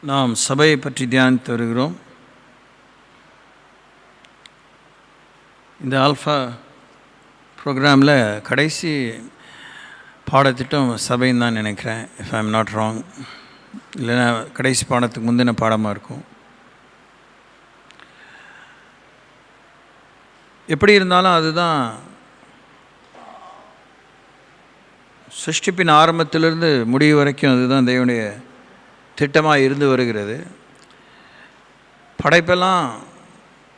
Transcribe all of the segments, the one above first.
நாம் சபையை பற்றி தியானித்து வருகிறோம். இந்த ஆல்ஃபா ப்ரோக்ராமில் கடைசி பாடத்திட்டம் சபைன்னு தான் நினைக்கிறேன், if I am not wrong. இல்லைன்னா கடைசி பாடத்துக்கு முந்தின பாடமாக இருக்கும். எப்படி இருந்தாலும் அதுதான் சிருஷ்டிப்பின் ஆரம்பத்திலிருந்து முடிவு வரைக்கும் அதுதான் தேவனுடைய திட்டமாக இருந்து வருகிறது. படைப்பெல்லாம்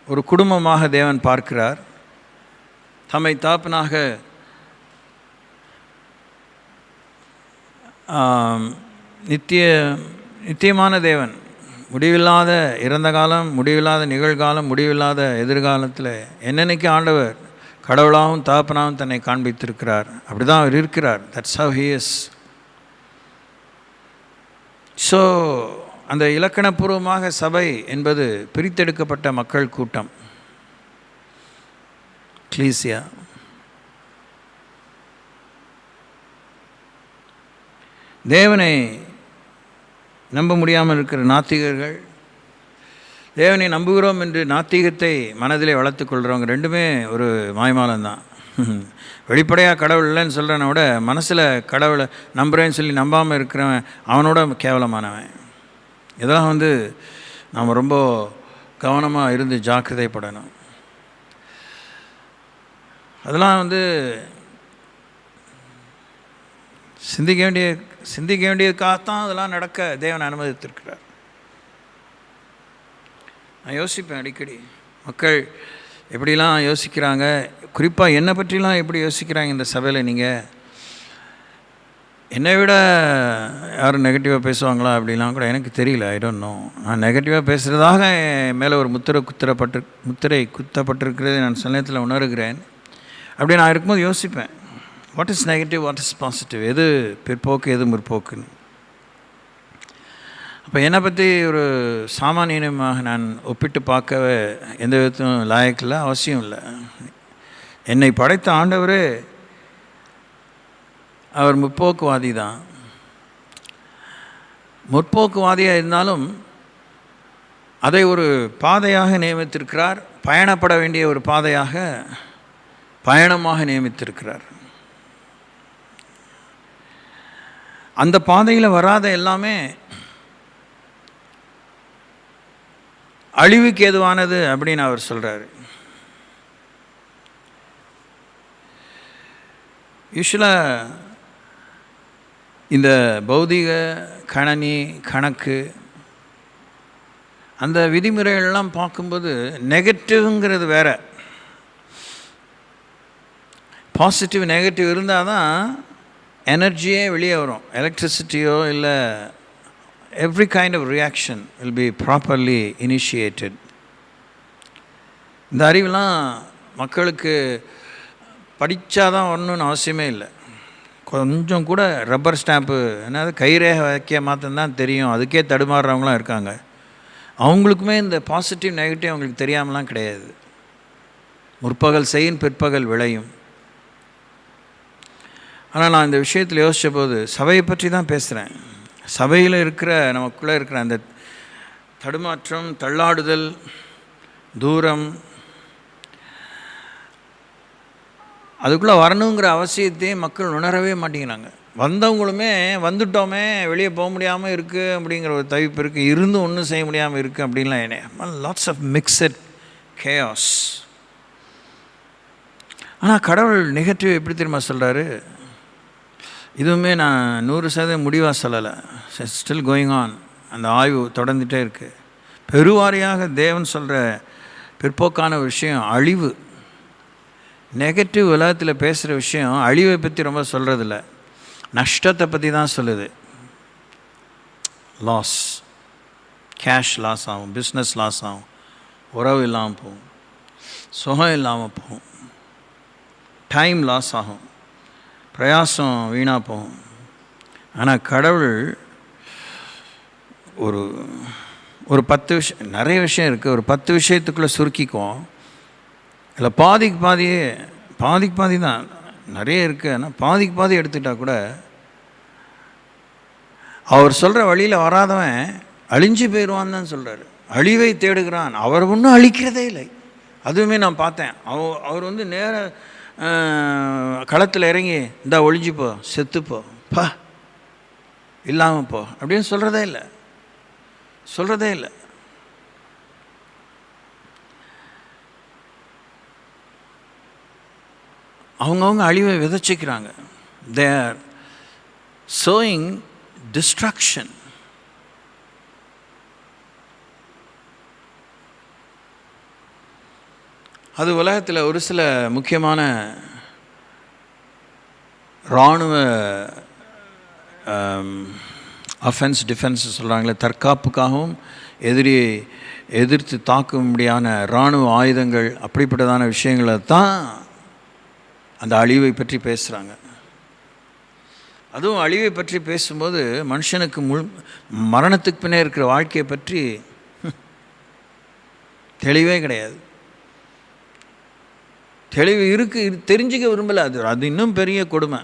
ஒரு குடும்பமாக தேவன் பார்க்கிறார். தம்மை தாப்பனாக நித்தியமான தேவன், முடிவில்லாத இறந்த காலம், முடிவில்லாத நிகழ்காலம், முடிவில்லாத எதிர்காலத்தில் என்னென்னைக்கு ஆண்டவர் கடவுளாகவும் தாப்பனாகவும் தன்னை காண்பித்திருக்கிறார். அப்படி தான் அவர் இருக்கிறார். That's how he is. So அந்த இலக்கணபூர்வமாக சபை என்பது பிரித்தெடுக்கப்பட்ட மக்கள் கூட்டம், எக்லீசியா. தேவனை நம்ப முடியாமல் இருக்கிற நாத்திகர்கள், தேவனை நம்புகிறோம் என்று நாத்திகத்தை மனதிலே வளர்த்து கொள்கிறவங்க ரெண்டுமே ஒரு மாய்மாலம்தான். வெளிப்படையாக கடவுள் இல்லைன்னு சொல்கிறவனை விட மனசில் கடவுளை நம்புகிறேன்னு சொல்லி நம்பாமல் இருக்கிறவன் அவனோட கேவலமானவன். இதெல்லாம் நாம் ரொம்ப கவனமாக இருந்து ஜாக்கிரதைப்படணும். அதெல்லாம் சிந்திக்க வேண்டியதுக்காகத்தான் அதெல்லாம் நடக்க தேவன் அனுமதித்திருக்கிறார். நான் யோசிப்பேன் அடிக்கடி, மக்கள் எப்படிலாம் யோசிக்கிறாங்க, குறிப்பாக என்னை பற்றிலாம் எப்படி யோசிக்கிறாங்க இந்த சபையில். நீங்கள் என்னை விட யாரும் நெகட்டிவாக பேசுவாங்களா அப்படிலாம் கூட எனக்கு தெரியல. I don't know. நான் நெகட்டிவாக பேசுகிறதாக என் மேலே ஒரு முத்திரை குத்தப்பட்டிருக்கிறதை நான் சில நேரத்தில் உணர்கிறேன். அப்படி நான் இருக்கும்போது யோசிப்பேன், what is negative, what is positive, எது பிற்போக்கு, எது முற்போக்குன்னு. அப்போ என்னை பற்றி ஒரு சாமானியமாக நான் ஒப்பிட்டு பார்க்கவே எந்த விதத்தும் லாயக்கில்லை, அவசியம் இல்லை. என்னை படைத்த ஆண்டவரே அவர் முற்போக்குவாதி தான். முற்போக்குவாதியாக இருந்தாலும் அதை ஒரு பாதையாக நியமித்திருக்கிறார். பயணப்பட வேண்டிய ஒரு பாதையாக, பயணமாக நியமித்திருக்கிறார். அந்த பாதையில் வராத எல்லாமே அழிவுக்கு ஏதுவானது அப்படின்னு அவர் சொல்கிறார். யூஸ்வலாக இந்த பௌதிக கணக்கு அந்த விதிமுறைகள்லாம் பார்க்கும்போது நெகட்டிவ்ங்கிறது வேறு, பாசிட்டிவ் நெகட்டிவ் இருந்தால் தான் எனர்ஜியே வெளியே வரும். எலக்ட்ரிசிட்டியோ இல்லை every kind of reaction will be properly initiated. இந்த அறிவுலாம் மக்களுக்கு படித்தாதான் வரணும்னு அவசியமே இல்லை. கொஞ்சம் கூட ரப்பர் ஸ்டாம்ப்பு, என்னது கைரேகை வைக்க மாத்திரம்தான் தெரியும், அதுக்கே தடுமாறுறவங்களாம் இருக்காங்க. அவங்களுக்குமே இந்த பாசிட்டிவ் நெகட்டிவ் அவங்களுக்கு தெரியாமலாம் கிடையாது. முற்பகல் செய்யும் பிற்பகல் விளையும். ஆனால் நான் இந்த விஷயத்தில் யோசித்த போது சபையை பற்றி தான் பேசுகிறேன். சபையில் இருக்கிற, நமக்குள்ளே இருக்கிற அந்த தடுமாற்றம், தள்ளாடுதல், தூரம், அதுக்குள்ளே வரணுங்கிற அவசியத்தையும் மக்கள் உணரவே மாட்டேங்கிறாங்க. வந்தவங்களுமே வந்துட்டோமே, வெளியே போக முடியாமல் இருக்குது அப்படிங்கிற ஒரு தவிப்பு இருக்குது, இருந்து ஒன்றும் செய்ய முடியாமல் இருக்குது அப்படின்லாம். என்ன லாட்ஸ் ஆஃப் மிக்சட் கேயாஸ். ஆனால் கடவுள் நெகட்டிவ் எப்படி தெரியுமா சொல்கிறாரு? இதுவுமே நான் 100% முடிவாக சொல்லலை, ஸ்டில் கோயிங் ஆன். அந்த ஆய்வு தொடர்ந்துகிட்டே இருக்குது. பெருவாரியாக தேவன் சொல்கிற பிற்போக்கான விஷயம் அழிவு. நெகட்டிவ் உலகத்தில் பேசுகிற விஷயம் அழிவை பற்றி ரொம்ப சொல்கிறதில்ல, நஷ்டத்தை பற்றி தான் சொல்லுது. லாஸ், கேஷ் லாஸ் ஆகும், பிஸ்னஸ் லாஸ் ஆகும், உறவு இல்லாமல் போகும், சுகம் இல்லாமல் போகும், டைம் லாஸ் ஆகும், பிரயாசம் வீணாக போகும். ஆனால் கடவுள் ஒரு 10 விஷயம், நிறைய விஷயம் இருக்குது, ஒரு 10 விஷயத்துக்குள்ளே சுருக்கிக்குவோம். இல்லை பாதிக்கு பாதி தான் நிறைய இருக்குது. ஆனால் பாதிக்கு பாதி எடுத்துக்கிட்டால் கூட அவர் சொல்கிற வழியில் வராதவன் அழிஞ்சு போயிடுவான்னு தான் சொல்கிறார். அழிவை தேடுகிறான், அவர் ஒன்றும் அழிக்கிறதே இல்லை. அதுவுமே நான் பார்த்தேன். அவர் வந்து நேர களத்தில் இறங்கி இந்தா ஒழிஞ்சுப்போ, செத்துப்போ, பா இல்லாமல் போ அப்படின்னு சொல்கிறதே இல்லை, சொல்கிறதே இல்லை. அவங்கவுங்க அழிவை விதைச்சிக்கிறாங்க. They are sowing destruction. அது உலகத்தில் ஒரு சில முக்கியமான இராணுவ அஃபென்ஸ் டிஃபென்ஸ் சொல்கிறாங்களே, தற்காப்புக்காகவும் எதிரியை எதிர்த்து தாக்கும்படியான இராணுவ ஆயுதங்கள், அப்படிப்பட்டதான விஷயங்களை தான் அந்த அழிவை பற்றி பேசுகிறாங்க. அதுவும் அழிவை பற்றி பேசும்போது மனுஷனுக்கு மரணத்துக்கு பின்னே இருக்கிற வாழ்க்கையை பற்றி தெளிவே கிடையாது. தெளிவு தெரிஞ்சிக்க விரும்பலை. அது இன்னும் பெரிய கொடுமை.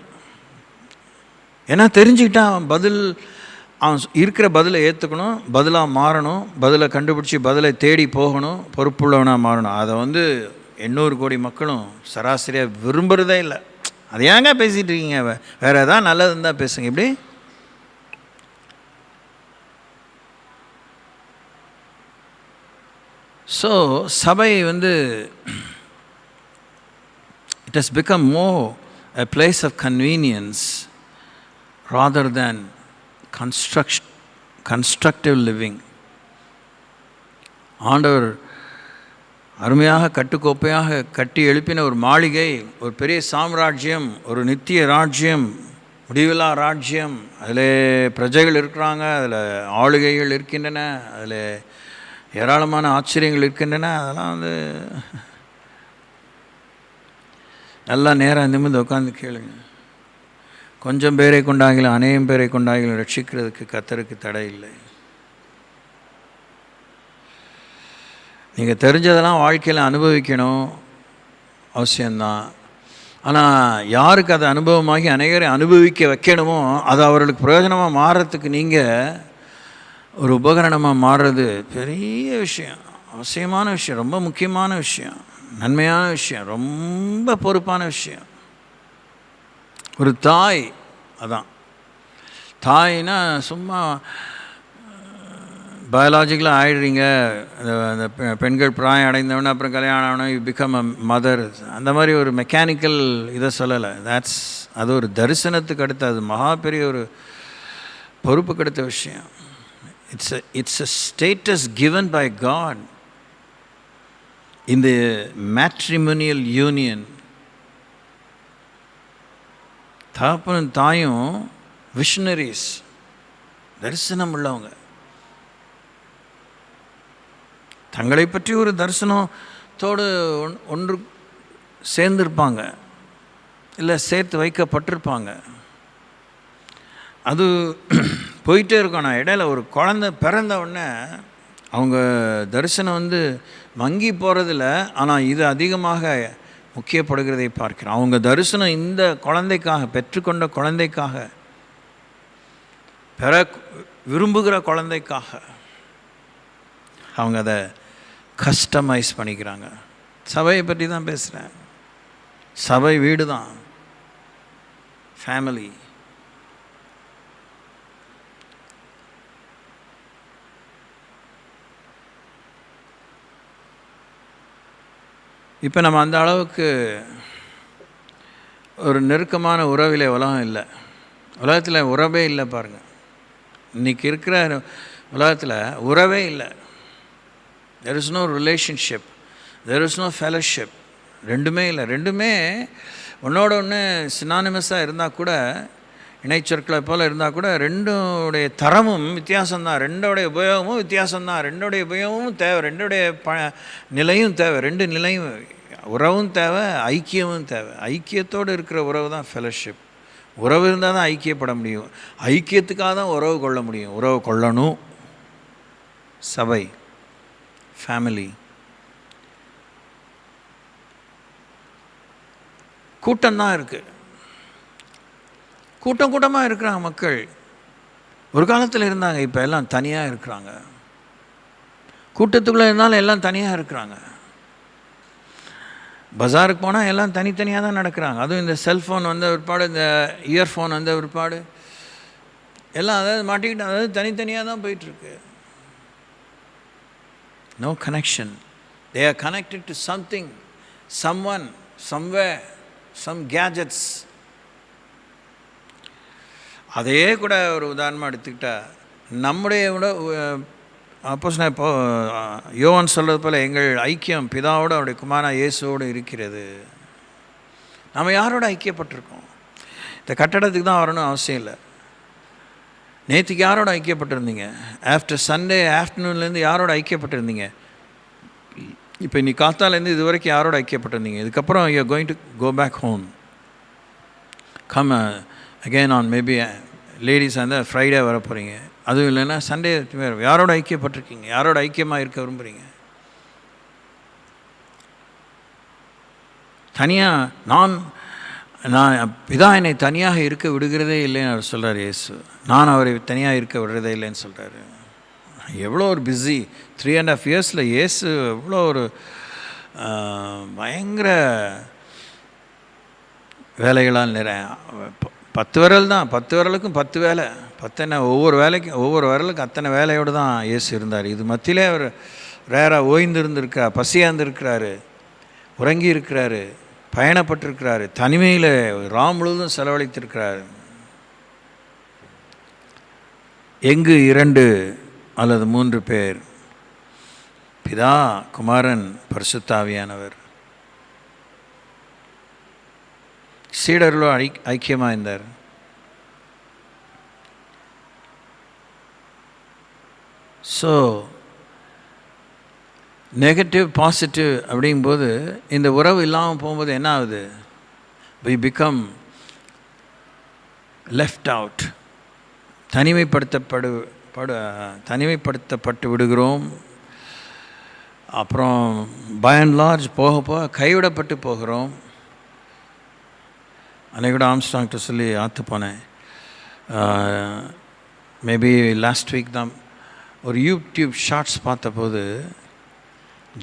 ஏன்னா தெரிஞ்சுக்கிட்டா அவன் இருக்கிற பதிலை ஏற்றுக்கணும், பதிலாக மாறணும், பதிலை கண்டுபிடிச்சி பதிலை தேடி போகணும், பொறுப்புள்ளவனாக மாறணும். அதை வந்து 800 கோடி மக்களும் சராசரியாக விரும்புகிறதே இல்லை. அது ஏங்க பேசிகிட்டு இருக்கீங்க, வேறு எதாவது நல்லது இருந்தால் பேசுங்க. இப்படி ஸோ சபை வந்து it has become more a place of convenience rather than constructive living. ஆண்டவர் அருமையாக கட்டுக்கோப்பையாக கட்டி எழுப்பின ஒரு மாளிகை, ஒரு பெரிய சாம்ராஜ்யம், ஒரு நித்திய ராஜ்யம், முடிவில்லா ராஜ்யம். அதில் பிரஜைகள் இருக்கிறாங்க, அதில் ஆளுகைகள் இருக்கின்றன, அதில் ஏராளமான ஆச்சரியங்கள் இருக்கின்றன. அதெல்லாம் வந்து நல்லா நேராக நிமிர்ந்து உட்காந்து கேளுங்க. கொஞ்சம் பேரை கொண்டாகிலும் அநேகம் பேரை கொண்டாகிலும் ரட்சிக்கிறதுக்கு கர்த்தருக்கு தடை இல்லை. நீங்கள் தெரிஞ்சதெல்லாம் வாழ்க்கையில் அனுபவிக்கணும், அவசியம்தான். ஆனால் யாருக்கு அதை அனுபவமாகி அநேகரை அனுபவிக்க வைக்கணுமோ அது அவர்களுக்கு பிரயோஜனமாக மாறுறதுக்கு நீங்கள் ஒரு உபகரணமாக மாறுறது பெரிய விஷயம், அவசியமான விஷயம், ரொம்ப முக்கியமான விஷயம், நன்மையான விஷயம், ரொம்ப பொறுப்பான விஷயம். ஒரு தாய், அதான் தாய்னா சும்மா பயாலாஜிக்கலாக ஆகிடுறீங்க. அந்த பெண்கள் பிராயம் அடைந்தவொடனே அப்புறம் கல்யாணம் ஆனவொடனே யூ பிகம் அ மதர், அந்த மாதிரி ஒரு மெக்கானிக்கல் இதை சொல்லலை. அது ஒரு தரிசனத்துக்கு அடுத்த, அது மகா பெரிய ஒரு பொறுப்புக்கு அடுத்த விஷயம். It's a status given by God in the matrimonial union. தகப்பனும் தாயும் விஷனரிஸ், தரிசனம் உள்ளவங்க. தங்களை பற்றி ஒரு தரிசனத்தோடு ஒன்று சேர்ந்திருப்பாங்க, இல்லை சேர்த்து வைக்கப்பட்டிருப்பாங்க. அது போயிட்டே இருக்கும். நான் இடையில ஒரு குழந்தை பிறந்த உடனே அவங்க தரிசனம் வந்து மங்கி போகிறதில்ல, ஆனால் இது அதிகமாக முக்கியப்படுகிறதை பார்க்கிறோம். அவங்க தரிசனம் இந்த குழந்தைக்காக, பெற்றுக்கொண்ட குழந்தைக்காக, பெற விரும்புகிற குழந்தைக்காக அவங்க அதை கஸ்டமைஸ் பண்ணிக்கிறாங்க. சபையை பற்றி தான் பேசுகிறேன். சபை வீடு தான், ஃபேமிலி. இப்போ நம்ம அந்த அளவுக்கு ஒரு நெருக்கமான உறவிலே உலகம் இல்லை. உலகத்தில் உறவே இல்லை. பாருங்கள், இன்றைக்கி இருக்கிற உலகத்தில் உறவே இல்லை. There is no relationship, there is no fellowship. ரெண்டுமே இல்லை. ரெண்டுமே ஒன்றோட ஒன்று சினானிமஸாக இருந்தால் கூட, இணைச்சொற்களை போல் இருந்தால் கூட, ரெண்டுடைய தரமும் வித்தியாசம்தான், ரெண்டோடைய உபயோகமும் வித்தியாசம்தான், ரெண்டோடைய உபயோகமும் தேவை, ரெண்டோடைய நிலையும் தேவை, ரெண்டு நிலையும், உறவும் தேவை, ஐக்கியமும் தேவை. ஐக்கியத்தோடு இருக்கிற உறவு தான் ஃபெலோஷிப். உறவு இருந்தால் தான் ஐக்கியப்பட முடியும், ஐக்கியத்துக்காக தான் உறவு கொள்ள முடியும். உறவு கொள்ளணும். சபை, ஃபேமிலி. கூட்டம்தான் இருக்குது, கூட்டமாக இருக்கிறாங்க மக்கள். ஒரு காலத்தில் இருந்தாங்க, இப்போ எல்லாம் தனியாக இருக்கிறாங்க. கூட்டத்துக்குள்ளே இருந்தாலும் எல்லாம் தனியாக இருக்கிறாங்க. பஜாருக்கு போனால் எல்லாம் தனித்தனியாக தான் நடக்கிறாங்க. அதுவும் இந்த செல்ஃபோன் வந்த பிற்பாடு, இந்த இயர்ஃபோன் வந்த பிற்பாடு எல்லாம் அதாவது மாட்டிக்கிட்டு அதாவது தனித்தனியாக தான் போயிட்டுருக்கு. No connection. They are connected to something, someone, somewhere, some gadgets. அதையே கூட ஒரு உதாரணமாக எடுத்துக்கிட்டால், நம்முடைய விட அப்போஸ்தலன் இப்போ யோவான் சொல்கிறது போல் எங்கள் ஐக்கியம் பிதாவோடு அவருடைய குமாரன் இயேசுவோடு இருக்கிறது. நம்ம யாரோட ஐக்கியப்பட்டிருக்கோம்? இந்த கட்டடத்துக்கு தான் வரணும் அவசியம் இல்லை. நேற்றுக்கு யாரோட ஐக்கியப்பட்டிருந்தீங்க? ஆஃப்டர் சண்டே ஆஃப்டர்நூன்லேருந்து யாரோட ஐக்கியப்பட்டிருந்தீங்க? இப்போ இன்னைக்கு காத்தாலேருந்து இது வரைக்கும் யாரோட ஐக்கியப்பட்டிருந்தீங்க? இதுக்கப்புறம் you are going to go back home. Come again on maybe ladies அந்த ஃப்ரைடே வர போகிறீங்க. அதுவும் இல்லைன்னா சண்டே யாரோட ஐக்கியப்பட்டிருக்கீங்க? யாரோட ஐக்கியமாக இருக்க விரும்புகிறீங்க? தனியாக நான் பிதா என்னை தனியாக இருக்க விடுகிறதே இல்லைன்னு அவர் சொல்கிறார் இயேசு. நான் அவரை தனியாக இருக்க விடுறதே இல்லைன்னு சொல்கிறாரு. எவ்வளோ ஒரு பிஸி 3.5 இயர்ஸில் இயேசு எவ்வளோ ஒரு பயங்கர வேலைகளால் 10 விரல் தான், 10 விரலுக்கும் 10 வேலை, 10 என்ன ஒவ்வொரு வேலைக்கும் ஒவ்வொரு விரலுக்கும் அத்தனை வேலையோடு தான் இயேசு இருந்தார். இது மத்தியிலே அவர் ரேராக ஓய்ந்து இருந்திருக்கிறார், பசியாக இருந்திருக்கிறாரு, உறங்கி இருக்கிறாரு, பயணப்பட்டிருக்கிறாரு, தனிமையில் ராம் முழுவதும் செலவழித்திருக்கிறார். எங்கு 2 அல்லது 3 பேர், பிதா, குமாரன், பரிசுத்த ஆவியானவர். சீடர்களோ ஐக்கியமாக இருந்தார். ஸோ நெகட்டிவ் பாசிட்டிவ் அப்படிங்கும்போது இந்த உறவு இல்லாமல் போகும்போது என்ன ஆகுது? we become left out. தனிமைப்படுத்தப்பட்டு விடுகிறோம். அப்புறம் பை அண்ட் லார்ஜ் போக கைவிடப்பட்டு போகிறோம். அன்றைக்கு கூட ஆம்ஸ்ட்ராங்கிட்ட சொல்லி ஆற்று போனேன். மேபி லாஸ்ட் வீக் தான் ஒரு யூடியூப் ஷார்ட்ஸ் பார்த்தபோது,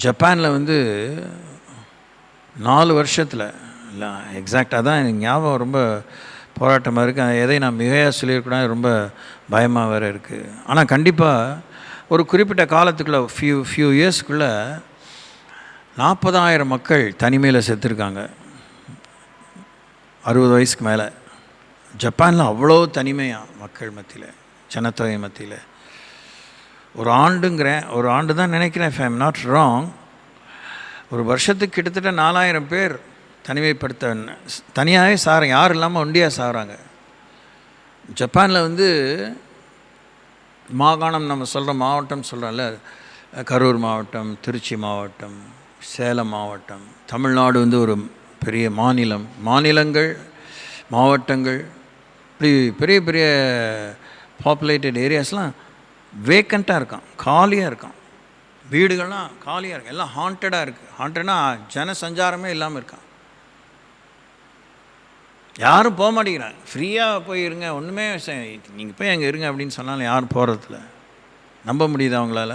ஜப்பானில் 4 வருஷத்தில் இல்லை எக்ஸாக்டாக தான் எனக்கு ஞாபகம், ரொம்ப போராட்டமாக இருக்குது. எதை நான் மிகையாக சொல்லியிருக்கூடாது, ரொம்ப பயமாக வேறு இருக்குது. ஆனால் கண்டிப்பாக ஒரு குறிப்பிட்ட காலத்துக்குள்ளே ஃபியூ இயர்ஸ்க்குள்ளே 40,000 மக்கள் தனிமையில் செத்துருக்காங்க 60 வயசுக்கு மேலே. ஜப்பானில் அவ்வளோ தனிமையாக மக்கள் மத்தியில், ஜனத்தொகை மத்தியில். ஒரு ஆண்டு தான் நினைக்கிறேன், if I am not wrong, ஒரு வருஷத்துக்கு கிட்டத்தட்ட 4,000 பேர் தனியாகவே சாகிறாங்க, யாரும் இல்லாமல் ஒண்டியாக சாகிறாங்க. ஜப்பானில் மாகாணம் நம்ம சொல்கிற மாவட்டம் சொல்கிறோம்ல, கரூர் மாவட்டம், திருச்சி மாவட்டம், சேலம் மாவட்டம், தமிழ்நாடு ஒரு பெரிய மாநிலங்கள், மாவட்டங்கள், இப்படி பெரிய பெரிய பாப்புலேட்டட் ஏரியாஸ்லாம் வேக்கண்ட்டாக இருக்கான், காலியாக இருக்கான். வீடுகள்லாம் காலியாக இருக்கு, எல்லாம் ஹாண்டடாக இருக்குது. ஹாண்டட்னா ஜன சஞ்சாரமே இல்லாமல் இருக்கான். யாரும் போக மாட்டேங்கிறாங்க. ஃப்ரீயாக போய் இருங்க, ஒன்றுமே நீங்கள் போய் அங்கே இருங்க அப்படின்னு சொன்னாலும் யாரும் போகிறதில்ல. நம்ப முடியுது அவங்களால?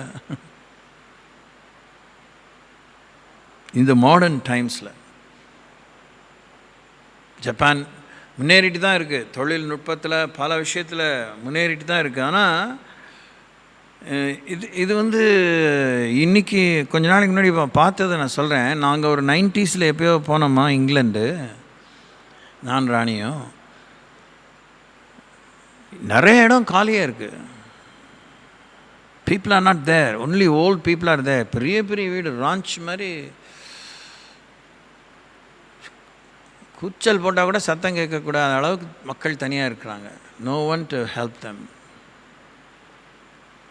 இந்த மாடர்ன் டைம்ஸில் ஜப்பான் முன்னேறிட்டு தான் இருக்குது, தொழில்நுட்பத்தில் பல விஷயத்தில் முன்னேறிட்டு தான் இருக்குது. ஆனால் இது இன்றைக்கி கொஞ்ச நாளைக்கு முன்னாடி பார்த்ததை நான் சொல்கிறேன். நாங்கள் ஒரு 90s எப்போயோ போனோமா இங்கிலாந்து, நான் ராணியும். நிறைய இடம் காலியாக இருக்குது. People are not there, only old people are there. பெரிய பெரிய வீடு, ராஞ்ச் மாதிரி. கூச்சல் போட்டால் கூட சத்தம் கேட்கக்கூடாத அளவுக்கு மக்கள் தனியாக இருக்கிறாங்க. No one to help them.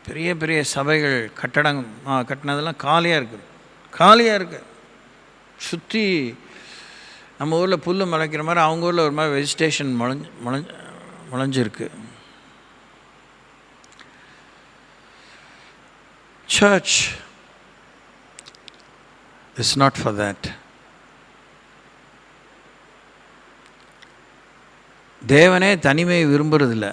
பெரிய பெரிய சபைகள் கட்டினதெல்லாம் காலியாக இருக்குது. சுற்றி நம்ம ஊரில் புல் முளைக்கிற மாதிரி அவங்க ஊரில் ஒரு மாதிரி வெஜிடேஷன் முளைஞ்சிருக்கு. Church is not for that. தேவனே தனிமையை விரும்புறதில்லை.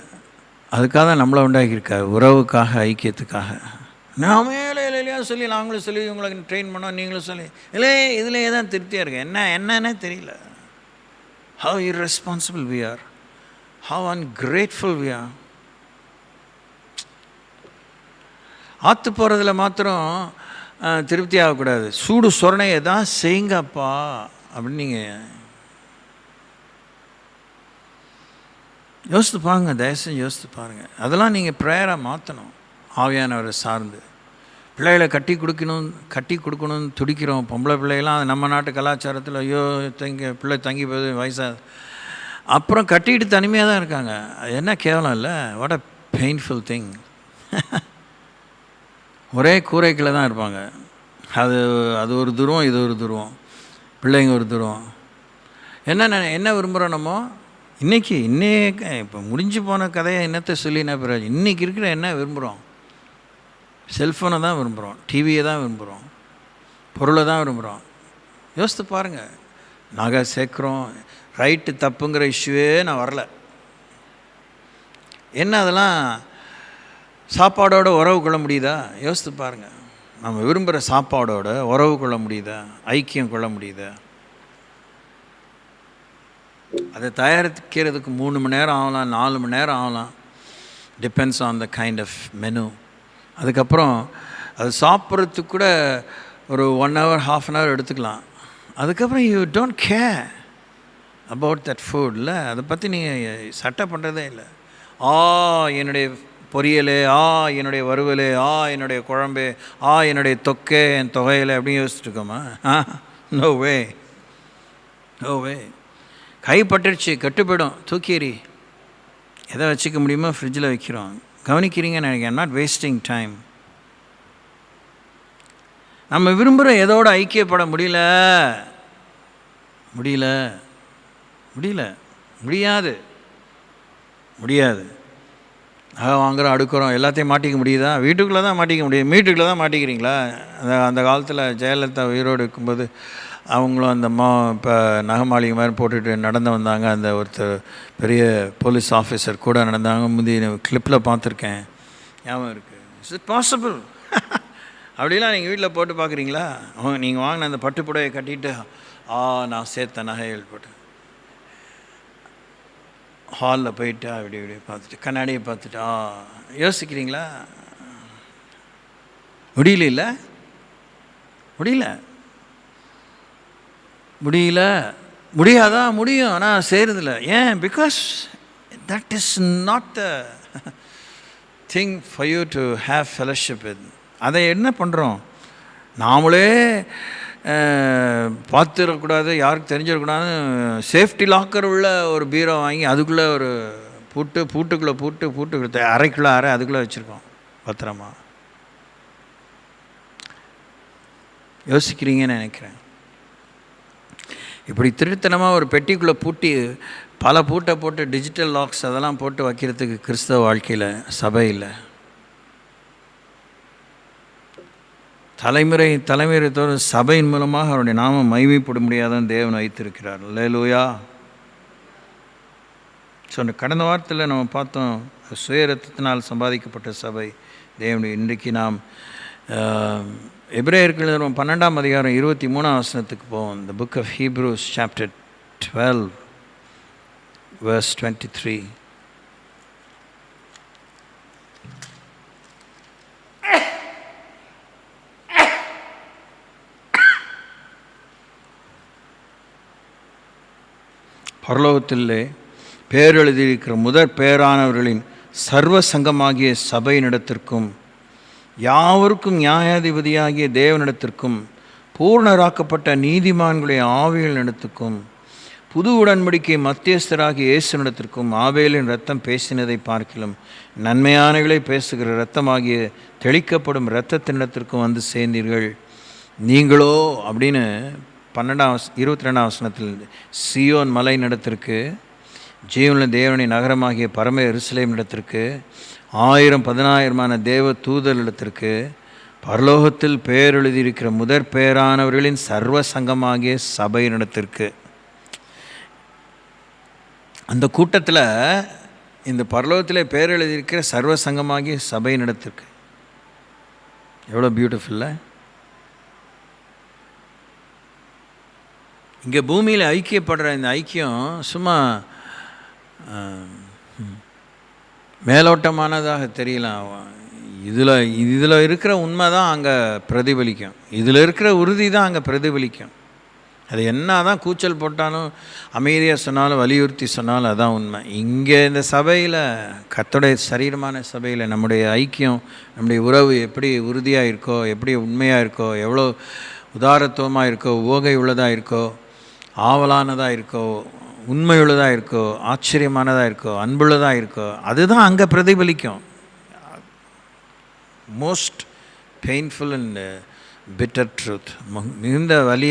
அதுக்காக தான் நம்மளை உண்டாக்கியிருக்காரு, உறவுக்காக, ஐக்கியத்துக்காக. நாமே இல்லையா சொல்லி நாங்களும் சொல்லி உங்களுக்கு ட்ரெயின் பண்ணோம், நீங்களும் சொல்லி இல்லை இதுலேயே தான் திருப்தியாக இருக்கு. என்னன்னே தெரியல. How irresponsible we are, how ungrateful we are. ஆற்று போகிறதுல மாத்திரம் திருப்தி ஆகக்கூடாது. சூடு சொரணையை தான் செய்யுங்கப்பா அப்படின்னு நீங்கள் யோசித்து பாருங்க, தயவுசெய்து யோசித்து பாருங்கள். அதெல்லாம் நீங்கள் ப்ரேயராக மாற்றணும். ஆவியானவரை சார்ந்து பிள்ளைகளை கட்டி கொடுக்கணும்னு துடிக்கிறோம். பொம்பளை பிள்ளைகளாம் நம்ம நாட்டு கலாச்சாரத்தில் ஐயோ பிள்ளை தங்கி போகுது வயசாக, அப்புறம் கட்டிக்கிட்டு தனிமையாக தான் இருக்காங்க. அது என்ன கேவலம் இல்லை? What a painful thing. ஒரே கூரைக்குள்ளே தான் இருப்பாங்க. அது ஒரு துருவம், இது ஒரு துருவம், பிள்ளைங்க ஒரு துருவம். என்ன விரும்புகிறோம் நம்ம இன்றைக்கி? இப்போ முடிஞ்சு போன கதையை என்னத்தை சொல்லி என்ன பிறகு இன்றைக்கி இருக்கிற என்ன விரும்புகிறோம்? செல்ஃபோனை தான் விரும்புகிறோம், டிவியை தான் விரும்புகிறோம், பொருளை தான் விரும்புகிறோம். யோசித்து பாருங்கள். நகை சேர்க்குறோம், ரைட்டு தப்புங்கிற இஷ்யூவே நான் வரல. என்ன அதெல்லாம் சாப்பாடோட உறவு கொள்ள முடியுதா? யோசித்து பாருங்கள். நம்ம விரும்புகிற சாப்பாடோட உறவு கொள்ள முடியுதா? ஐக்கியம் கொள்ள முடியுதா? அதை தயாரிக்கிறதுக்கு 3 மணி நேரம் ஆகலாம், 4 மணி நேரம் ஆகலாம். Depends on the kind of menu. அதுக்கப்புறம் அது சாப்பிட்றதுக்கு கூட ஒரு 1 hour, ½ hour எடுத்துக்கலாம். அதுக்கப்புறம் you don't care about that food. இல்லை, அதை பற்றி நீங்கள் சட்டை பண்ணுறதே இல்லை. என்னுடைய பொரியலே, என்னுடைய வறுவலே, என்னுடைய குழம்பு, என்னுடைய தொக்கே, என் தொகையில் அப்படின்னு யோசிச்சுட்டு இருக்கோமா? நோ வே, நோ வே. கைப்பட்டுருச்சு, கெட்டு போய்டும், தூக்கி எதை வச்சுக்க முடியுமோ ஃப்ரிட்ஜில் வைக்கிறோம். கவனிக்கிறீங்கன்னு நினைக்கிறேன். Not wasting time. நம்ம விரும்புகிற எதோடு ஐக்கியப்பட முடியாது. வாங்குகிறோம், அடுக்கிறோம், எல்லாத்தையும் மாட்டிக்க முடியுதா? வீட்டுக்குள்ளே தான் மாட்டிக்க முடியும். வீட்டுக்குள்ளே தான் மாட்டிக்கிறீங்களா? அந்த காலத்தில் ஜெயலலிதா உயிரோடு இருக்கும்போது அவங்களும் அந்த இப்போ நகமாளிகை மாதிரி போட்டுட்டு நடந்து வந்தாங்க. அந்த ஒருத்தர் பெரிய போலீஸ் ஆஃபீஸர் கூட நடந்தாங்க. முந்தைய கிளிப்பில் பார்த்துருக்கேன், ஞாபகம் இருக்குது. Is it possible? அப்படிலாம் நீங்கள் வீட்டில் போட்டு பார்க்குறீங்களா? நீங்கள் வாங்கின அந்த பட்டுப்புடையை கட்டிட்டு நான் சேர்த்த நகைகள் போட்டு ஹாலில் போயிட்டு அப்படி பார்த்துட்டு கண்ணாடியை பார்த்துட்டு யோசிக்கிறீங்களா? முடியாதா? முடியும், ஆனால் செய்கிறதில்ல. ஏன்? Because that is not the thing for you to have fellowship with. அதை என்ன பண்ணுறோம்? நாமளே பார்த்துடக்கூடாது, யாருக்கு தெரிஞ்சிடக்கூடாதுன்னு சேஃப்டி லாக்கர் உள்ள ஒரு பீரோ வாங்கி அதுக்குள்ளே ஒரு பூட்டுக்குள்ளே அறைக்குள்ளே அதுக்குள்ளே வச்சுருக்கோம் பத்திரமா. யோசிக்கிறீங்கன்னு நினைக்கிறேன். இப்படி திருத்தனமாக ஒரு பெட்டிக்குள்ளே பூட்டி பல பூட்டை போட்டு டிஜிட்டல் லாக்ஸ் அதெல்லாம் போட்டு வைக்கிறதுக்கு கிறிஸ்தவ வாழ்க்கையில் சபை இல்லை. தலைமுறை தோறும் சபையின் மூலமாக அவருடைய நாமம் மகிமைப்பட முடியாதான் தேவன் வைத்திருக்கிறார். அல்லேலூயா. ஸோ கடந்த வாரத்தில் நம்ம பார்த்தோம், சுய ரத்தத்தினால் சம்பாதிக்கப்பட்ட சபை தேவனுடைய. இன்றைக்கு நாம் எபிரேயர்கள் 12ஆம் அதிகாரம் 23ஆம் வசனத்துக்கு போவோம். The book of Hebrews chapter 12 verse 23. பரலோகத்திலே பேரெழுதியிருக்கிற முதற் பேரானவர்களின் சர்வ சங்கமாகிய சபையினிடத்திற்கும் யாவருக்கும் நியாயாதிபதியாகிய தேவனிடத்திற்கும் பூர்ணராக்கப்பட்ட நீதிமான்களுடைய ஆவிகளிடத்துக்கும் புது உடன்படிக்கை மத்தியஸ்தராகிய இயேசுனிடத்திற்கும் ஆபேலின் இரத்தம் பேசினதை பார்க்கிலும் நன்மையானவர்களை பேசுகிற இரத்தமாகிய தெளிக்கப்படும் இரத்தத்தினிடத்திற்கும் வந்து சேர்ந்தீர்கள். நீங்களோ அப்படின்னு 22ஆம் வசனத்தில் சியோன் மலை நடத்திற்கு, ஜீவனுள்ள தேவனின் நகரமாகிய பரம எருசலேம் இடத்திற்கு, 1000-10,000 தேவ தூதர்களிடத்திற்கு, பரலோகத்தில் பெயர் எழுதியிருக்கிற முதற் பெயரானவர்களின் சர்வ சங்கமாகிய சபையினிடத்திற்கு. அந்த கூட்டத்தில் இந்த பரலோகத்தில் பேர் எழுதியிருக்கிற சர்வ சங்கமாகிய சபை நடத்திருக்கு. எவ்வளோ பியூட்டிஃபுல்ல. இங்கே பூமியில் ஐக்கியப்படுற இந்த ஐக்கியம் சும்மா மேலோட்டமானதாக தெரியலாம். இதில் இருக்கிற உண்மை தான் அங்கே பிரதிபலிக்கும். இதில் இருக்கிற உறுதி தான் அங்கே பிரதிபலிக்கும். அது என்ன தான் கூச்சல் போட்டாலும் அமைதியாக சொன்னாலும் வலியுறுத்தி சொன்னாலும் அதான் உண்மை. இங்கே இந்த சபையில், கர்த்தருடைய சரீரமான சபையில் நம்முடைய ஐக்கியம், நம்முடைய உறவு எப்படி உறுதியாக இருக்கோ, எப்படி உண்மையாக இருக்கோ, எவ்வளோ உதாரத்துவமாக இருக்கோ, உவகை உள்ளதாக இருக்கோ, ஆவலானதாக இருக்கோ, உண்மையுள்ளதாக இருக்கோ, ஆச்சரியமானதாக இருக்கோ, அன்புள்ளதாக இருக்கோ, அதுதான் அங்கே பிரதிபலிக்கும். Most painful and bitter truth, மிகுந்த வலி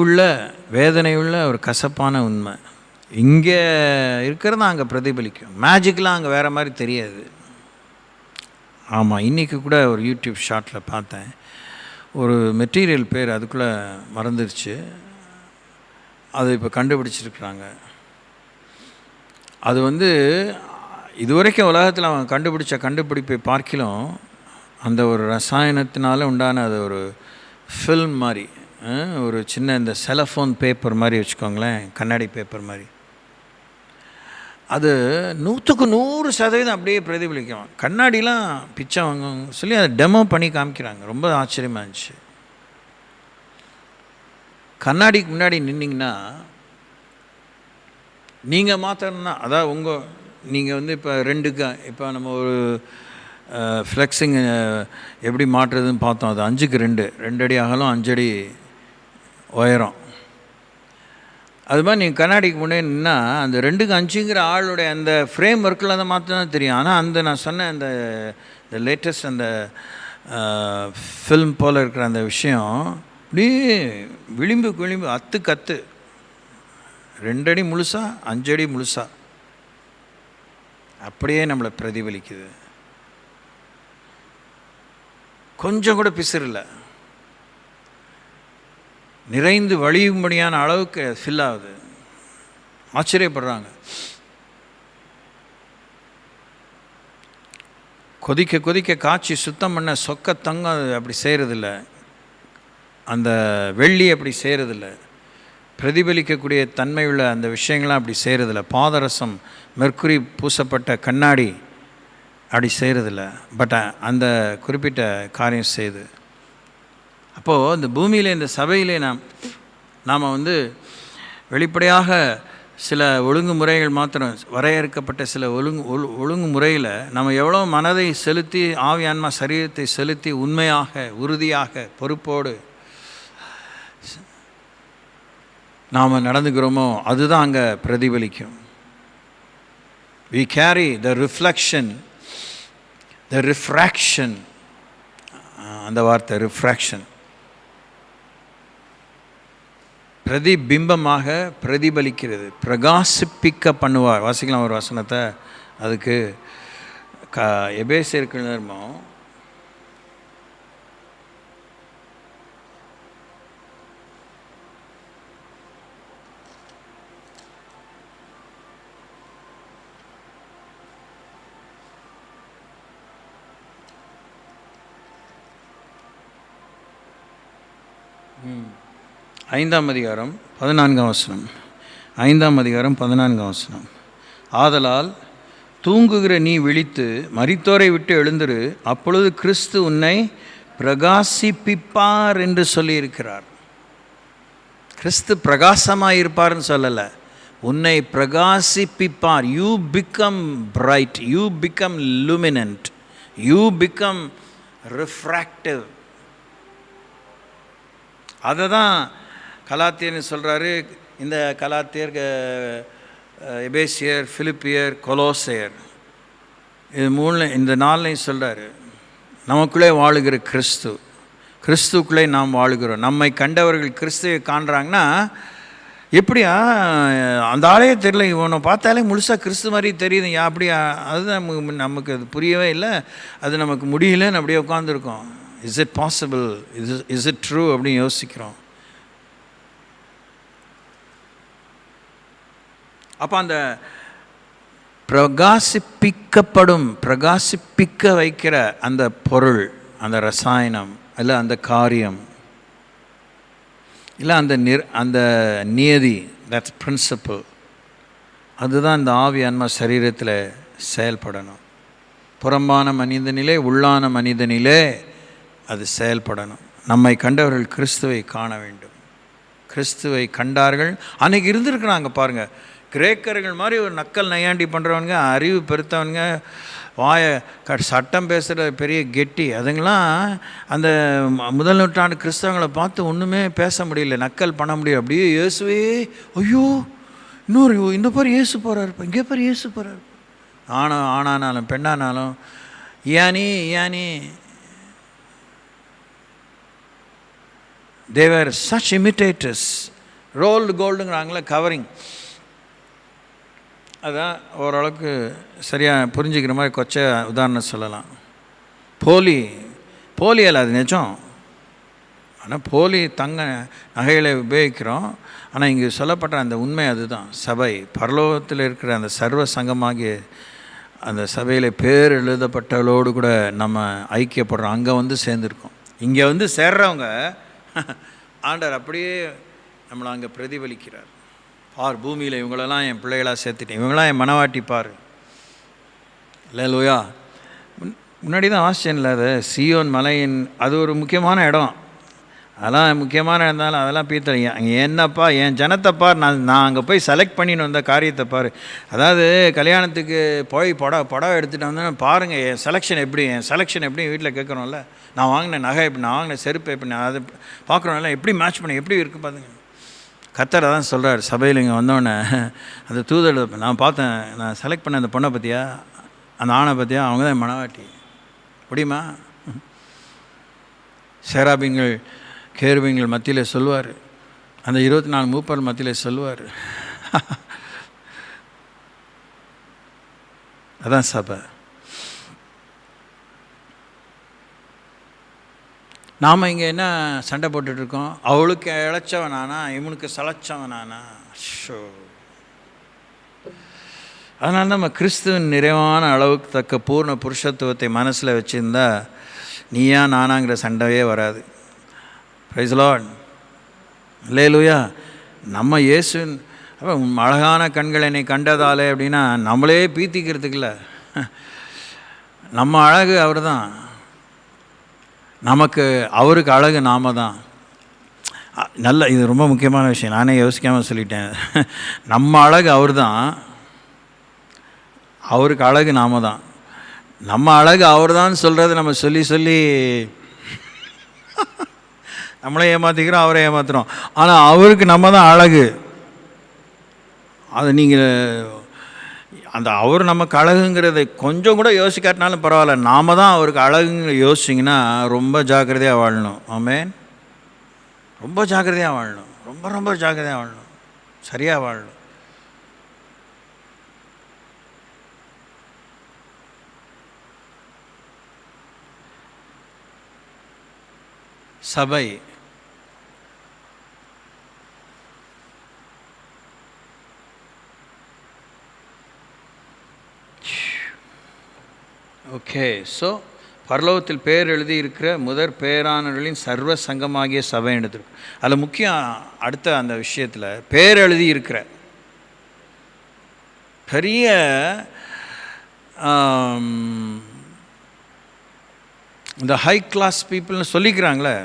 உள்ள, வேதனையுள்ள ஒரு கசப்பான உண்மை இங்கே இருக்கிறது அங்கே பிரதிபலிக்கும். மேஜிக்லாம் அங்கே வேறு மாதிரி தெரியாது. ஆமாம், இன்றைக்கி கூட ஒரு யூடியூப் ஷார்ட்டில் பார்த்தேன். ஒரு மெட்டீரியல் பேர் அதுக்குள்ளே மறந்துடுச்சு. அது இப்போ கண்டுபிடிச்சிருக்கிறாங்க. அது இதுவரைக்கும் உலகத்தில் அவன் கண்டுபிடிச்ச கண்டுபிடிப்பை பார்க்கிலும் அந்த ஒரு ரசாயனத்தினால உண்டான அது ஒரு ஃபில்ம் மாதிரி, ஒரு சின்ன இந்த செலஃபோன் பேப்பர் மாதிரி வச்சுக்கோங்களேன், கண்ணாடி பேப்பர் மாதிரி, அது 100% அப்படியே பிரதிபலிக்கும். கண்ணாடிலாம் பிச்சை வாங்க சொல்லி அதை டெமோ பண்ணி காமிக்கிறாங்க. ரொம்ப ஆச்சரியமாக இருந்துச்சு. கண்ணாடிக்கு முன்னாடி நின்னிங்கன்னா நீங்கள் மாத்திரம்னா, அதாவது நீங்கள் இப்போ இப்போ நம்ம ஒரு ஃப்ளெக்ஸிங் எப்படி மாட்டுறதுன்னு பார்த்தோம். அது 5க்கு 2 அடி அகலம், 5 அடி உயரம். அது மாதிரி நீங்கள் கண்ணாடிக்கு முன்னாடி நின்னா அந்த 2க்கு 5ங்கிற ஆளுடைய அந்த ஃப்ரேம் ஒர்க்கில் அதை மாற்ற தான் தெரியும். ஆனால் நான் சொன்ன அந்த லேட்டஸ்ட் அந்த ஃபில்ம் போல் இருக்கிற அந்த விஷயம் அப்படியே விளிம்பு அத்து 2 அடி முழுசா, 5 அடி முழுசா அப்படியே நம்மளை பிரதிபலிக்குது. கொஞ்சம் கூட பிசுறு இல்லை, நிறைந்து வழியும்படியான அளவுக்கு ஃபில் ஆகுது. ஆச்சரியப்படுறாங்க. கொதிக்க காய்ச்சி சுத்தம் பண்ண சொக்க தங்கம் அது அப்படி செய்கிறதில்ல, அந்த வெள்ளி அப்படி செய்கிறதில்ல, பிரதிபலிக்கக்கூடிய தன்மையுள்ள அந்த விஷயங்கள்லாம் அப்படி செய்கிறதில்ல. பாதரசம், மெர்க்குரி பூசப்பட்ட கண்ணாடி அப்படி செய்கிறதில்ல. பட் அந்த குறிப்பிட்ட காரியம் செய்யுது. அப்போது இந்த பூமியில், இந்த சபையிலே நாம் வெளிப்படையாக சில ஒழுங்குமுறைகள் மாத்திரம், வரையறுக்கப்பட்ட சில ஒழுங்குமுறையில் நம்ம எவ்வளோ மனதை செலுத்தி, ஆவியான்மா சரீரத்தை செலுத்தி உண்மையாக, உறுதியாக, பொறுப்போடு நாம் நடந்துக்கிறோமோ அதுதான் அங்கே பிரதிபலிக்கும். We carry the refraction, அந்த வார்த்தை ரிஃப்ராக்ஷன், பிரதிபிம்பமாக பிரதிபலிக்கிறது, பிரகாசிப்பிக்க பண்ணுவார். வாசிக்கலாம் ஒரு வசனத்தை. அதுக்கு எபேசியருக்கு நிருபம் 5ஆம் அதிகாரம் 14ஆம் வசனம். 5ஆம் அதிகாரம் 14ஆம் வசனம். ஆதலால் தூங்குகிற நீ விழித்து மரித்தோரை விட்டு எழுந்திரு, அப்பொழுது கிறிஸ்து உன்னை பிரகாசிப்பிப்பார் என்று சொல்லியிருக்கிறார். கிறிஸ்து பிரகாசமாக இருப்பார்னு சொல்லலை, உன்னை பிரகாசிப்பிப்பார். You become bright, you become luminant, you become refractive. அதை தான் கலாத்தியர்னு சொல்கிறாரு. இந்த கலாத்தியர், எபேசியர், பிலிப்பியர், கொலோசையர், இது 3 இந்த 4 சொல்கிறாரு. நமக்குள்ளே வாழுகிற கிறிஸ்துக்குள்ளே நாம் வாழுகிறோம். நம்மை கண்டவர்கள் கிறிஸ்துவை காண்றாங்கன்னா எப்படியா அந்த ஆளையே தெரியல, இவனை பார்த்தாலே முழுசாக கிறிஸ்து மாதிரி தெரியுது அப்படியா, அதுதான் நமக்கு அது புரியவே இல்லை, அது நமக்கு முடியலன்னு அப்படியே உட்காந்துருக்கோம். Is it possible, is it true அப்படின்னு யோசிக்கிறோம். அப்போ அந்த பிரகாசிப்பிக்க வைக்கிற அந்த பொருள், அந்த ரசாயனம், இல்லை அந்த காரியம், இல்லை அந்த நியதி, தட்ஸ் பிரின்சிபிள், அதுதான் இந்த ஆவி ஆன்மா சரீரத்தில் செயல்படணும். புறம்பான மனிதனிலே உள்ளான மனிதனிலே அது செயல்படணும். நம்மை கண்டவர்கள் கிறிஸ்துவை காண வேண்டும். கிறிஸ்துவை கண்டார்கள். அன்றைக்கி இருந்திருக்கிறாங்க பாருங்கள், கிரேக்கர்கள் மாதிரி ஒரு நக்கல் நையாண்டி பண்ணுறவனுங்க, அறிவு பெருத்தவனுங்க, சட்டம் பேசுகிற பெரிய கெட்டி, அதுங்களாம் அந்த முதல் நூற்றாண்டு கிறிஸ்தவங்களை பார்த்து ஒன்றுமே பேச முடியல, நக்கல் பண்ண முடியல. அப்படியே இயேசுவே, ஐயோ இந்த பாரு இயேசு போகிறாரு, இங்கே பாரு இயேசு போகிறாரு. ஆணானாலும் பெண்ணானாலும் any they were such imitators. Rolled கோல்டுங்கிறாங்களே, கவரிங். அதான் ஓரளவுக்கு சரியாக புரிஞ்சுக்கிற மாதிரி கொச்சை உதாரணம் சொல்லலாம். போலி அல்ல, அது நிஜம். ஆனால் போலி தங்க நகைகளை உபயோகிக்கிறோம். ஆனால் இங்கே சொல்லப்பட்ட அந்த உண்மை அதுதான். சபை பரலோகத்தில் இருக்கிற அந்த சர்வ சங்கமாகிய அந்த சபையில் பேர் எழுதப்பட்டவளோடு கூட நம்ம ஐக்கியப்படுறோம். அங்கே வந்து சேர்ந்துருக்கோம். இங்கே வந்து சேர்றவங்க ஆண்டவர் அப்படியே நம்மளை அங்கே பிரதிபலிக்கிறார். பார், பூமியில் இவங்களெல்லாம் என் பிள்ளைகளாக சேர்த்துட்டேன், இவங்களாம் என் மனவாட்டி பார். அல்லேலூயா. முன்னாடி தான் ஆஸ்திரேலியாவில் அது சியோன் மலையின், அது ஒரு முக்கியமான இடம். அதெல்லாம் முக்கியமான இருந்தாலும் அதெல்லாம் பீத்தலைங்க. அங்கே என்னப்பா என் ஜனத்தை பார், நான் அங்கே போய் செலக்ட் பண்ணின்னு வந்த காரியத்தை பார். அதாவது கல்யாணத்துக்கு போய் படம் எடுத்துகிட்டு வந்தேன்னு பாருங்கள் என் செலெக்ஷன் எப்படி வீட்டில் கேட்குறோம்ல, நான் வாங்கின நகை எப்படி, நான் வாங்கின செருப்பு எப்படி, நான் அதை பார்க்குறோம்ல, எப்படி மேட்ச் பண்ணி எப்படி இருக்குது பாருங்க. கர்த்தர் அதான் சொல்கிறார். சபையில் இங்கே வந்தோடனே அந்த தூதர், நான் பார்த்தேன், நான் செலக்ட் பண்ண அந்த பொண்ணை பற்றியா, அந்த ஆணை பற்றியா, அவங்க தான் மனவாட்டி. முடியுமா? சேராபீன்கள் கேருபீன்கள் மத்தியில் சொல்லுவார், அந்த 24 மூப்பர் மத்தியில் சொல்லுவார். அதான் சபை. நாம் இங்கே என்ன சண்டை போட்டுட்ருக்கோம்? அவளுக்கு இழைச்சவனானா, இவனுக்கு சளைச்சவனானா? ஷோ. அதனால நம்ம கிறிஸ்துவின் நிறைவான அளவுக்கு தக்க பூர்ண புருஷத்துவத்தை மனசில் வச்சுருந்தா நீயா நானாங்கிற சண்டையே வராது. Praise lord. அல்லேலூயா. நம்ம இயேசுவின் அழகான கண்கள் என்னை கண்டதாலே அப்படின்னா நம்மளே பீத்திக்கிறதுக்குல, நம்ம அழகு அவர் தான், நமக்கு அவருக்கு அழகு நாம தான். நல்ல, இது ரொம்ப முக்கியமான விஷயம், நானே யோசிக்காமல் சொல்லிட்டேன். நம்ம அழகு அவர் தான், அவருக்கு அழகு நாம தான். நம்ம அழகு அவர் தான் சொல்கிறது நம்ம சொல்லி நம்மளே ஏமாற்றிக்கிறோம், அவரை ஏமாத்துகிறோம். ஆனால் அவருக்கு நம்ம தான் அழகு. அது நீங்கள் அந்த அவர் நமக்கு அழகுங்கிறத கொஞ்சம் கூட யோசிக்காட்டினாலும் பரவாயில்ல, நாம் தான் அவருக்கு அழகுங்கிற யோசிச்சிங்கன்னா ரொம்ப ஜாக்கிரதையாக வாழணும். ஆமென். ரொம்ப ஜாக்கிரதையாக வாழணும், ரொம்ப ஜாக்கிரதையாக வாழணும், சரியாக வாழணும். சபை ஓகே. ஸோ பரலோகத்தில் பேர் எழுதி இருக்கிற முதற் பேரானவர்களின் சர்வ சங்கமாகிய சபை எடுத்துருக்கு. அதில் முக்கியம் அடுத்த அந்த விஷயத்தில் பேர் எழுதி இருக்கிற பெரிய இந்த ஹை கிளாஸ் பீப்புள்னு சொல்லிக்கிறாங்களே,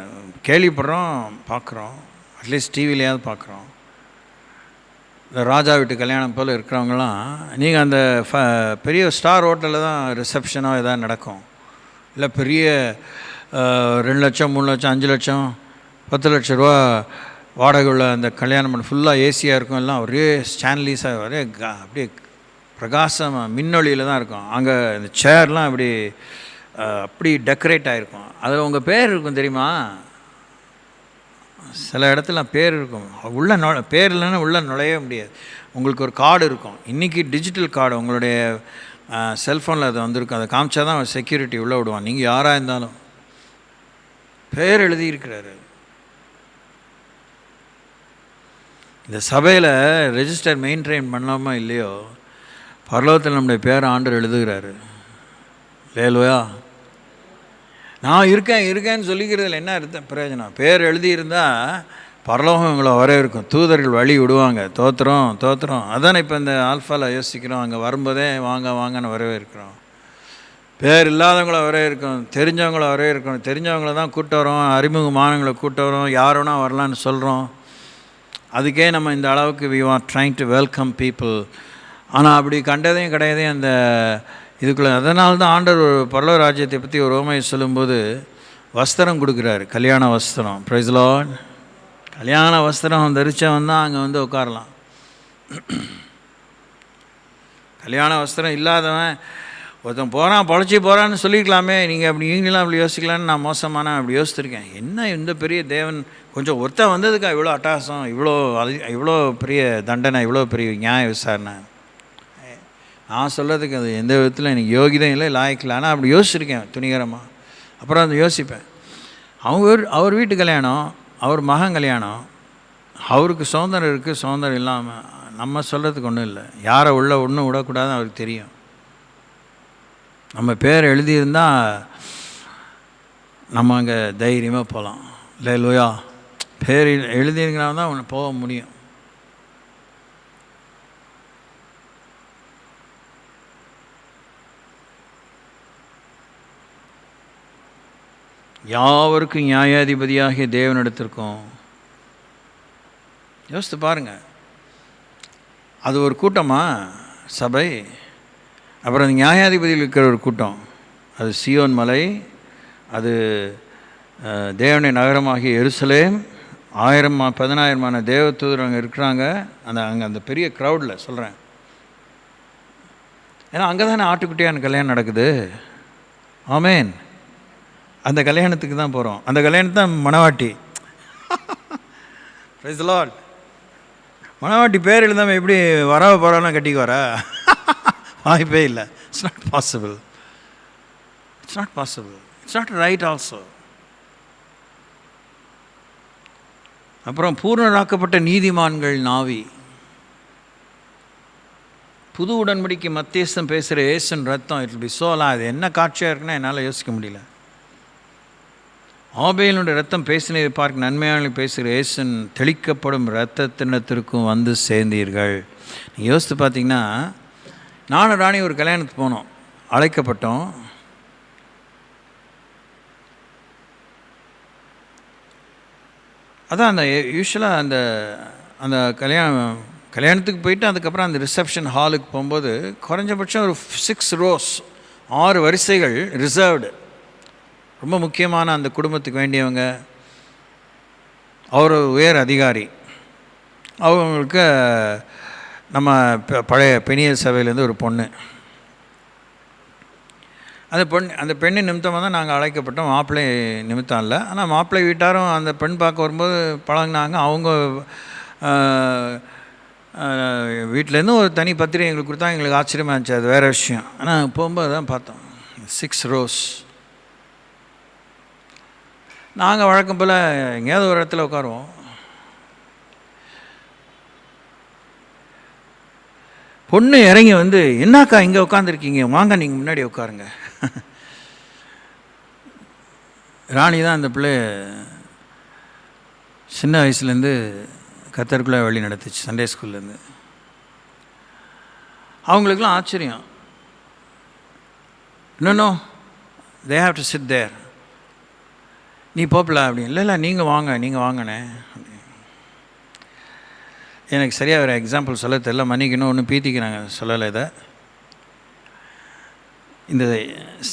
கேள்விப்படுறோம், பார்க்குறோம், அட்லீஸ்ட் டிவிலையாவது பார்க்குறோம். இந்த ராஜா வீட்டு கல்யாணம் போல் இருக்கிறவங்களாம், நீங்கள் அந்த பெரிய ஸ்டார் ஹோட்டலில் தான் ரிசப்ஷனோ எதாவது நடக்கும், இல்லை பெரிய 2 லட்சம் 3 லட்சம் 5 லட்சம் 10 லட்ச ரூபா வாடகை உள்ள அந்த கல்யாணம் பண்ண ஃபுல்லாக ஏசியாக இருக்கும், எல்லாம் ஒரே ஸ்டான்லீஸாக ஒரே அப்படியே பிரகாசமாக மின்னொளியில் தான் இருக்கும். அங்கே இந்த சேர்லாம் அப்படி டெக்கரேட் ஆகிருக்கும். அதில் உங்கள் பேர் இருக்கும் தெரியுமா? சில இடத்துல பேர் இருக்கும், பேர் இல்லைன்னா உள்ளே நுழைய முடியாது. உங்களுக்கு ஒரு கார்டு இருக்கும், இன்றைக்கி டிஜிட்டல் கார்டு உங்களுடைய செல்ஃபோனில் அது வந்திருக்கும், அதை காமிச்சா தான் செக்யூரிட்டி உள்ளே விடுவான். நீங்கள் யாராக இருந்தாலும் பேர் எழுதியிருக்கிறாரு. இந்த சபையில் ரெஜிஸ்டர் மெயின்டைன் பண்ணலாமா இல்லையோ, பரலோகத்தில் நம்முடைய பேரை ஆண்டவர் எழுதுகிறாரு. லேலுயா. நான் இருக்கேன்னு சொல்லிக்கிறதுல என்ன அர்த்தம், பிரயோஜனம்? பேர் எழுதியிருந்தால் பரலோகம் இவங்களை வரவேற்கும், தூதர்கள் வழி விடுவாங்க. தோத்திரம் அதானே இப்போ இந்த ஆல்ஃபாவில் யோசிக்கிறோம். அங்கே வரும்போதே வாங்கன்னு வரவேற்கிறோம். பேர் இல்லாதவங்கள வரவேற்கும், தெரிஞ்சவங்கள வரவேற்கும். தெரிஞ்சவங்கள தான் கூட்ட வரோம், அறிமுகமானவங்களை கூட்ட வரோம், யாரோனா வரலான்னு சொல்கிறோம். அதுக்கே நம்ம இந்த அளவுக்கு we are trying to welcome people. ஆனால் அப்படி கண்டதையும் கிடையாதையும் அந்த இதுக்குள்ளே. அதனால தான் ஆண்டவர் பரலோக ராஜ்யத்தை பற்றி ஒரு உவமையை சொல்லும்போது வஸ்திரம் கொடுக்குறாரு, கல்யாண வஸ்திரம். Praise the Lord. கல்யாண வஸ்திரம் தரிச்சவன் தான் அங்கே உட்காரலாம். கல்யாண வஸ்திரம் இல்லாதவன் ஒருத்தன் பொழைச்சி போகிறான்னு சொல்லிக்கலாமே. நீங்களாம் அப்படி யோசிக்கலான்னு நான் மோசமான அப்படி யோசிச்சிருக்கேன். என்ன இந்த பெரிய தேவன் கொஞ்சம் ஒருத்தன் வந்ததுக்கா இவ்வளோ அட்டகாசம், இவ்வளோ பெரிய தண்டனை, இவ்வளோ பெரிய நியாய விசாரணை? நான் சொல்கிறதுக்கு அது எந்த விதத்தில் எனக்கு யோகிதம் இல்லை, லாய்க்கில்லை. ஆனால் அப்படி யோசிச்சிருக்கேன் துணிகரமாக. அப்புறம் அந்த யோசிப்பேன், அவர் வீட்டு கல்யாணம், அவர் மகன் கல்யாணம், அவருக்கு சுதந்திரம் இருக்குது. சுதந்திரம் இல்லாமல் நம்ம சொல்கிறதுக்கு ஒன்றும் இல்லை. யாரை ஒன்றும் விடக்கூடாதுன்னு அவருக்கு தெரியும். நம்ம பேர் எழுதியிருந்தால் நம்ம அங்கே தைரியமாக போகலாம். இல்லையா? பேர் எழுதியிருக்கிறவங்க தான் போக முடியும். யாவருக்கும் நியாயாதிபதியாகிய தேவனிடத்திற்கும். யோசித்து பாருங்கள், அது ஒரு கூட்டமாக சபை. அப்புறம் அந்த நியாயாதிபதியில் இருக்கிற ஒரு கூட்டம், அது சியோன் மலை, அது தேவனுடைய நகரமாகிய எருசலேம். 1000-10,000 தேவதூதர் அங்கே இருக்கிறாங்க. அந்த பெரிய க்ரௌடில் சொல்கிறேன். ஏன்னா அங்கே தானே ஆட்டுக்குட்டியான கல்யாணம் நடக்குது. ஆமேன். அந்த கல்யாணத்துக்கு தான் போகிறோம். அந்த கல்யாணத்து தான் மணவாட்டி. Praise the Lord. மணவாட்டி பேர் எழுதாமல் எப்படி போகிறான்னா கட்டிக்கு வர வாய்ப்பே இல்லை. It's not possible. It's not right also. அப்புறம் பூர்ணராக்கப்பட்ட நீதிமான்கள் நாவி. புது உடன்படிக்கை மத்தியஸ்தம் பேசுகிற ஏசன் ரத்தம். இட் பி சோலா. அது என்ன காட்சியாக இருக்குன்னா என்னால் யோசிக்க முடியல. ஆபேலுடைய ரத்தம் பேசினதை பார்க்க நன்மையான பேசுகிற ஏசன் தெளிக்கப்படும் இரத்தத்தினத்திற்கும் வந்து சேர்ந்தீர்கள். நீங்கள் யோசித்து பார்த்தீங்கன்னா, நானும் ராணி ஒரு கல்யாணத்துக்கு போனோம், அழைக்கப்பட்டோம். அதான் அந்த யூஸ்வலாக அந்த கல்யாணத்துக்கு போயிட்டு அதுக்கப்புறம் அந்த ரிசப்ஷன் ஹாலுக்கு போகும்போது குறைஞ்சபட்சம் ஒரு 6 rows, 6 வரிசைகள் ரிசர்வ்டு. ரொம்ப முக்கியமான அந்த குடும்பத்துக்கு வேண்டியவங்க, அவர் உயர் அதிகாரி, அவங்களுக்கு நம்ம பழைய பெணியல் சபையிலேருந்து ஒரு பொண்ணு. அந்த பெண்ணு நிமித்தமாக தான் நாங்கள் அழைக்கப்பட்டோம். மாப்பிள்ளை நிமித்தம் இல்லை. ஆனால் மாப்பிள்ளை வீட்டாரும் அந்த பெண் பார்க்க வரும்போது பழகினாங்க. அவங்க வீட்டிலேருந்து ஒரு தனி பத்திரிகை எங்களுக்கு கொடுத்தா எங்களுக்கு ஆச்சரியமாக இருந்துச்சு. அது வேறு விஷயம். ஆனால் போகும்போது தான் பார்த்தோம் 6 rows. நாங்கள் வழக்கம் போல் எங்கேயாவது ஒரு இடத்துல உட்காருவோம். பொண்ணு இறங்கி வந்து, என்னக்கா இங்கே உட்காந்துருக்கீங்க, வாங்க நீங்கள் முன்னாடி உட்காருங்க. ராணி தான் அந்த பிள்ளை சின்ன வயசுலேருந்து கத்தருக்குள்ளே வழி நடத்துச்சு, சண்டே ஸ்கூல்லேருந்து. அவங்களுக்கெல்லாம் ஆச்சரியம். No they have to sit there. நீ போப்பல அப்படின்னு. இல்லை நீங்கள் வாங்கினே. எனக்கு சரியாக ஒரு எக்ஸாம்பிள் சொல்ல தெரியல, மன்னிக்கணும், ஒன்றும் பீத்திக்கு நாங்கள் சொல்லலை. இதை இந்த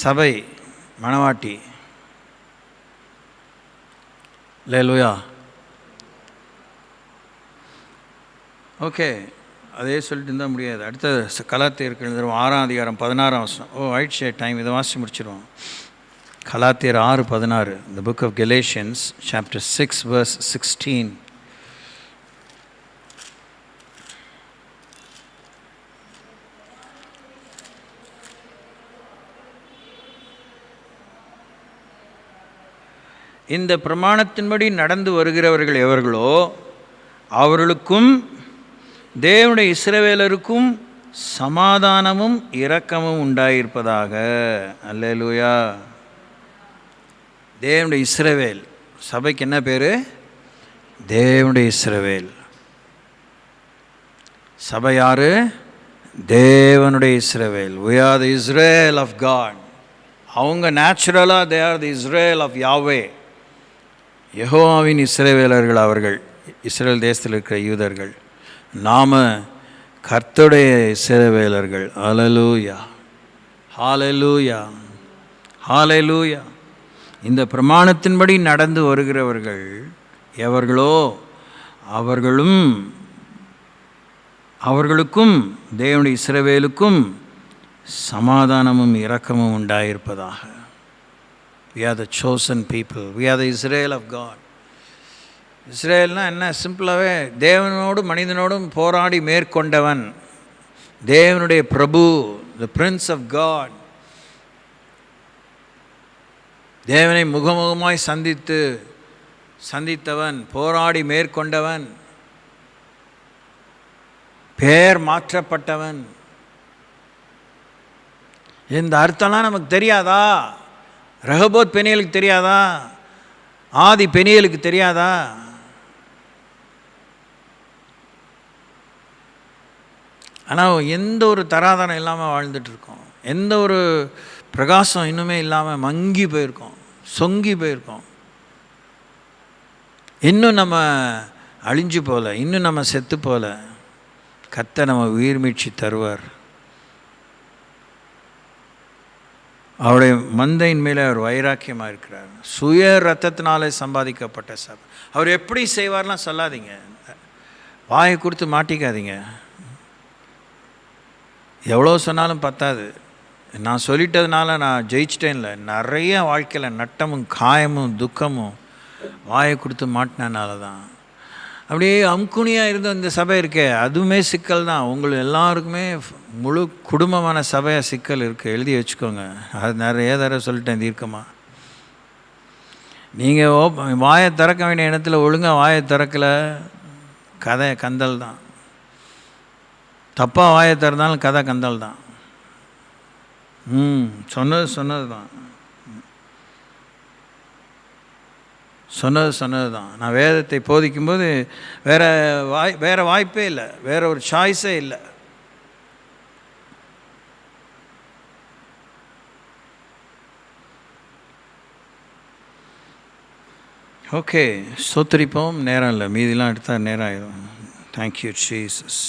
சபை மணவாட்டி லேலுயா. ஓகே, அதே சொல்லிட்டு இருந்தால் முடியாது. அடுத்த கலாத்தியர்கள் 6:16. ஆயிடுச்சு டைம், இதை வாசி முடிச்சிடுவோம். கலாத்தியர் 6:16. The book of Galatians chapter 6 verse 16. இந்த பிரமாணத்தின்படி நடந்து வருகிறவர்கள் எவர்களோ அவர்களுக்கும் தேவனுடைய இஸ்ரவேலருக்கும் சமாதானமும் இரக்கமும் உண்டாயிருப்பதாக. அல்லேலூயா. தேவனுடைய இஸ்ரவேல் சபைக்கு என்ன பேர்? தேவனுடைய இஸ்ரவேல். சபை யாரு? தேவனுடைய இஸ்ரவேல். we are the Israel of God. அவங்க நேச்சுரலாக they are the Israel of Yahweh. யெகோவாவின் இஸ்ரவேலர்கள் அவர்கள், இஸ்ரேல் தேசத்தில் இருக்கிற யூதர்கள். நாம கர்த்தருடைய இஸ்ரவேலர்கள். ஹல்லேலூயா, ஹல்லேலூயா, ஹல்லேலூயா. இந்த பிரமாணத்தின்படி நடந்து வருகிறவர்கள் எவர்களோ அவர்களுக்கும் தேவனுடைய இஸ்ரவேலுக்கும் சமாதானமும் இரக்கமும் உண்டாயிருப்பதாக. we are the chosen people. we are the Israel of God. இஸ்ரேல்னால் என்ன? சிம்பிளாகவே தேவனோடும் மனிதனோடும் போராடி மேற்கொண்டவன், தேவனுடைய பிரபு, the Prince of God. தேவனை முகமுகமாய் சந்தித்தவன், போராடி மேற்கொண்டவன், பெயர் மாற்றப்பட்டவன். இந்த அர்த்தம்லாம் நமக்கு தெரியாதா? ரெகோபோத் பெனியலுக்கு தெரியாதா? ஆதி பெனியலுக்கு தெரியாதா? ஆனால் எந்த ஒரு தராதரம் இல்லாமல் வாழ்ந்துட்டுருக்கோம். எந்த ஒரு பிரகாசம் இன்னுமே இல்லாமல் மங்கி போயிருக்கோம், சொங்கி போயிருக்கோம். இன்னும் நம்ம அழிஞ்சு போகல, இன்னும் நம்ம செத்து போகல. கர்த்தர் நம்ம உயிர் மீட்சி தருவார். அவருடைய மந்தையின் மேலே அவர் வைராக்கியமாக இருக்கிறார். சுய ரத்தத்தினாலே சம்பாதிக்கப்பட்ட சபை. அவர் எப்படி செய்வார்லாம் சொல்லாதீங்க, வாயை கொடுத்து மாட்டிக்காதீங்க. எவ்வளோ சொன்னாலும் பத்தாது. நான் சொல்லிட்டதுனால நான் ஜெயிச்சிட்டேன்ல. நிறைய வாழ்க்கையில் நட்டமும் காயமும் துக்கமும் வாயை கொடுத்து மாட்டினால தான். அப்படியே அம்குனியாக இருந்த இந்த சபை இருக்கே, அதுவுமே சிக்கல் தான். உங்களுக்கு எல்லாருக்குமே முழு குடும்பமான சபையாக சிக்கல் இருக்குது. எழுதி வச்சுக்கோங்க. அது நிறைய தடவை சொல்லிட்டேன் தீர்க்கமாக. நீங்கள் வாயை திறக்க வேண்டிய இடத்துல ஒழுங்காக வாயை திறக்கலை, கதை கந்தல் தான். தப்பாக வாயை திறந்தாலும் கதை கந்தல் தான். சொன்னது தான். சொன்னது தான். நான் வேதத்தை போதிக்கும்போது வேறு வாய்ப்பே இல்லை, வேறு ஒரு சாய்ஸே இல்லை. ஓகே, சொத்தரிப்போம். நேரம் இல்லை, மீதிலாம் எடுத்தால் நேரம் ஆயிடும். Thank you Jesus.